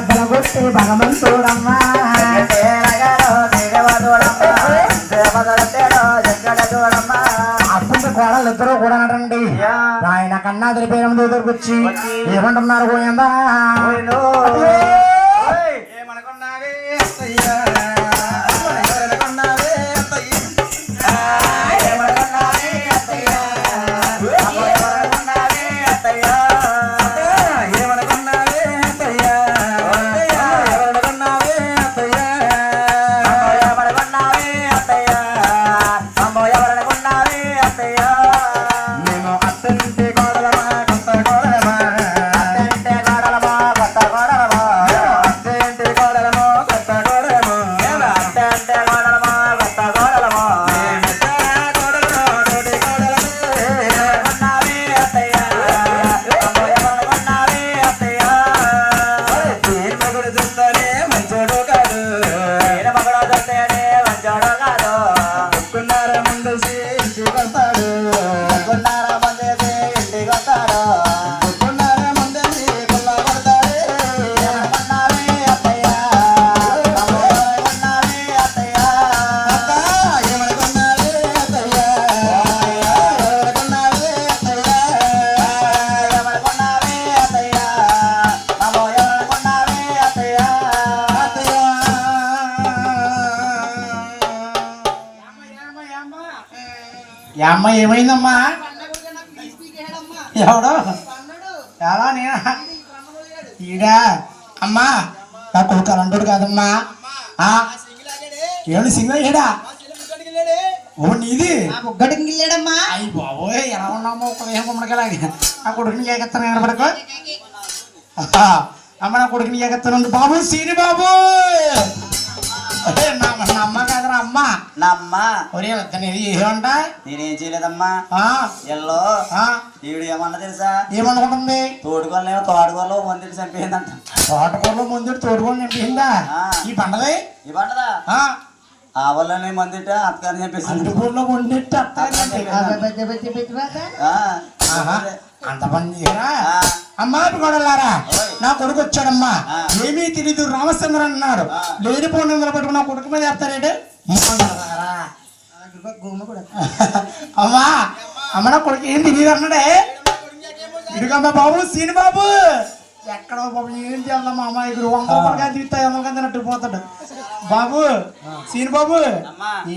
బలగొట్టి భగవంతుడమ్మా అప్పుడు కోడలు ఇద్దరు కూడా నటండి ఆయన కన్నాదిరి పేరు దగ్గరకు వచ్చి ఏమంటున్నారు పోయిందా ఏమనుకున్నావే అమ్మ ఏమైందమ్మా ఎవడో ఎలా నేనా ఈడా అమ్మా నా కొడుకు అలాంటి కాదమ్మా ఏడు సింగల్ ఏడా ఓ నీది ఒక్కడికి వెళ్ళాడమ్మా అయ్యి బాబోయ్ ఎలా ఉన్నామో ఉదయం గుమ్మడికలాగే నా కొడుకుని ఏకెత్తాను కనబడకు అమ్మ నా కొడుకుని ఏకెత్తాను బాబు సీని బాబు అమ్మ కాదరా అమ్మ నా అమ్మ ఒరే ఏమంట నేనేం చేయలేదమ్మా ఎల్లో ఈవిడ ఏమన్నా తెలుసా ఏమనుకుంటుంది తోడుకోలేమో తోడుకోలో మందిటి చంపేయిందంట తోటకూరలో ముందు తోడుకొని చంపిందా ఈ పండదే ఈ పంటదా ఆ వల్లనే మందిట అత్తగారిని చంపేసింది అంటుకూరలో వండిట్టు అంత పని చేయరా అమ్మా కొడలారా నా కొడుకు వచ్చాడమ్మా ఏమీ తెలీదు రామచంద్ర అన్నాడు లేనిపోండి పట్టుకుని నా కొడుకు మీద వేస్తారేంటి అమ్మా అమ్మ నా కొడుకు ఏం తెలియదు అన్నాడే ఇడుగమ్మా బాబు సీని బాబు ఎక్కడో బాబు ఏం చేయాలమ్మా అమ్మ ఇక్కడ 100 రూపాయలు తీస్తాయి 100 కంటే పోతాడు బాబు సీని బాబు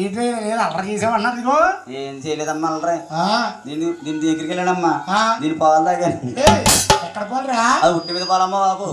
ఏంటి అల్లరి చేసామన్నారు ఇదిగో ఏం చేయలేదమ్మా అల్లరి దీని దగ్గరికి వెళ్ళాడమ్మా దీని పాలు తాగాను ఎక్కడ పోలరా అది ఉట్టి మీద పాలమ్మా బాబు